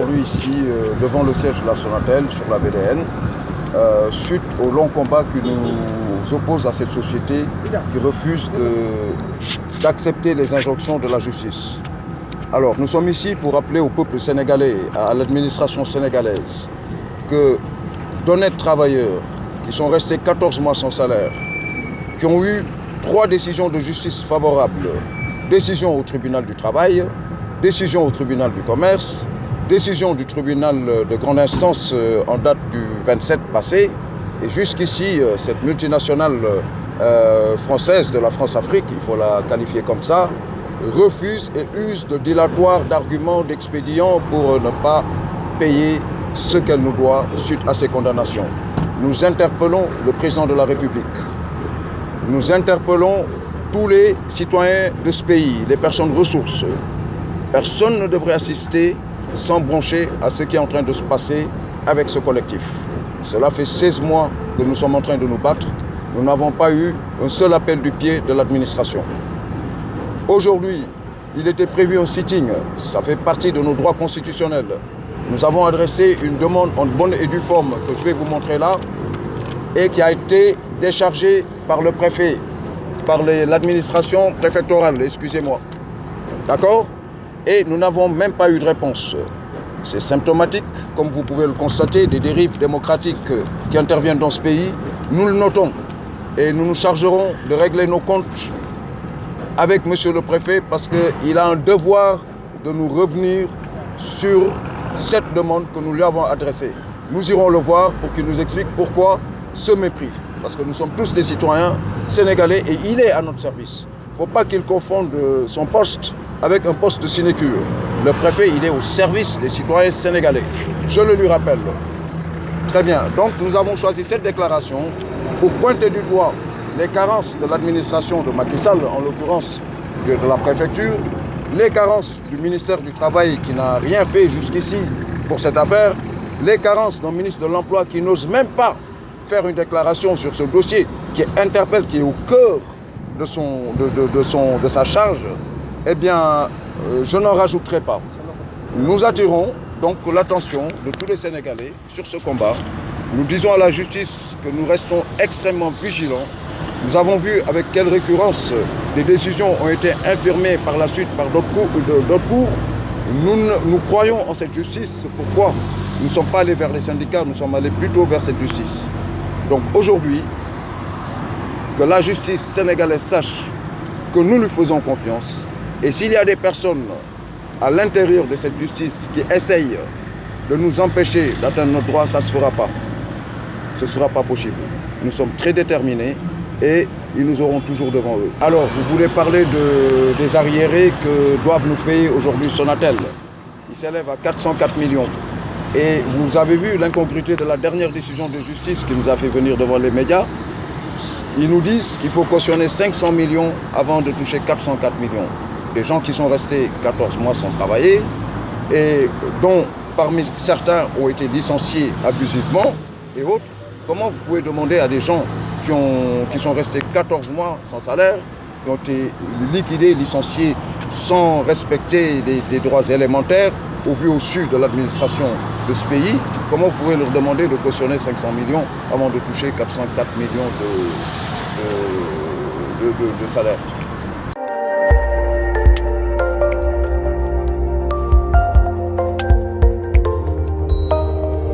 paru ici devant le siège de la Sonatel sur la VDN suite au long combat qui nous oppose à cette société qui refuse d'accepter les injonctions de la justice. Alors, nous sommes ici pour rappeler au peuple sénégalais, à l'administration sénégalaise, que d'honnêtes travailleurs qui sont restés 14 mois sans salaire, qui ont eu 3 décisions de justice favorables, décision au tribunal du travail, décision au tribunal du commerce, décision du tribunal de grande instance en date du 27 passé, et jusqu'ici, cette multinationale française de la France-Afrique, il faut la qualifier comme ça, refuse et use de dilatoires d'arguments, d'expédients pour ne pas payer ce qu'elle nous doit suite à ces condamnations. Nous interpellons le président de la République. Nous interpellons tous les citoyens de ce pays, les personnes ressources. Personne ne devrait assister sans broncher à ce qui est en train de se passer avec ce collectif. Cela fait 16 mois que nous sommes en train de nous battre. Nous n'avons pas eu un seul appel du pied de l'administration. Aujourd'hui, il était prévu un sitting, ça fait partie de nos droits constitutionnels. Nous avons adressé une demande en bonne et due forme que je vais vous montrer là et qui a été déchargée par le préfet, par l'administration préfectorale, excusez-moi. D'accord? Et nous n'avons même pas eu de réponse. C'est symptomatique, comme vous pouvez le constater, des dérives démocratiques qui interviennent dans ce pays. Nous le notons et nous nous chargerons de régler nos comptes avec monsieur le préfet parce qu'il a un devoir de nous revenir sur cette demande que nous lui avons adressée. Nous irons le voir pour qu'il nous explique pourquoi ce mépris. Parce que nous sommes tous des citoyens sénégalais et il est à notre service. Il ne faut pas qu'il confonde son poste avec un poste de sinécure. Le préfet, il est au service des citoyens sénégalais. Je le lui rappelle. Très bien. Donc nous avons choisi cette déclaration pour pointer du doigt les carences de l'administration de Macky Sall, en l'occurrence de la préfecture, les carences du ministère du Travail qui n'a rien fait jusqu'ici pour cette affaire, les carences d'un ministre de l'Emploi qui n'ose même pas faire une déclaration sur ce dossier qui interpelle, qui est au cœur de sa charge, eh bien, je n'en rajouterai pas. Nous attirons donc l'attention de tous les Sénégalais sur ce combat. Nous disons à la justice que nous restons extrêmement vigilants. Nous avons vu avec quelle récurrence des décisions ont été infirmées par la suite par d'autres cours. Nous croyons en cette justice, c'est pourquoi nous ne sommes pas allés vers les syndicats, nous sommes allés plutôt vers cette justice. Donc aujourd'hui, que la justice sénégalaise sache que nous lui faisons confiance. Et s'il y a des personnes à l'intérieur de cette justice qui essayent de nous empêcher d'atteindre nos droits, ça ne se fera pas. Ce ne sera pas possible. Nous sommes très déterminés et ils nous auront toujours devant eux. Alors, vous voulez parler des arriérés que doivent nous payer aujourd'hui Sonatel. Il s'élève à 404 millions. Et vous avez vu l'incongruité de la dernière décision de justice qui nous a fait venir devant les médias. Ils nous disent qu'il faut cautionner 500 millions avant de toucher 404 millions. Des gens qui sont restés 14 mois sans travailler et dont parmi certains ont été licenciés abusivement et autres. Comment vous pouvez demander à des gens qui sont restés 14 mois sans salaire, qui ont été liquidés, licenciés sans respecter des droits élémentaires au vu au su de l'administration de ce pays, comment vous pouvez leur demander de cautionner 500 millions avant de toucher 404 millions de salaire?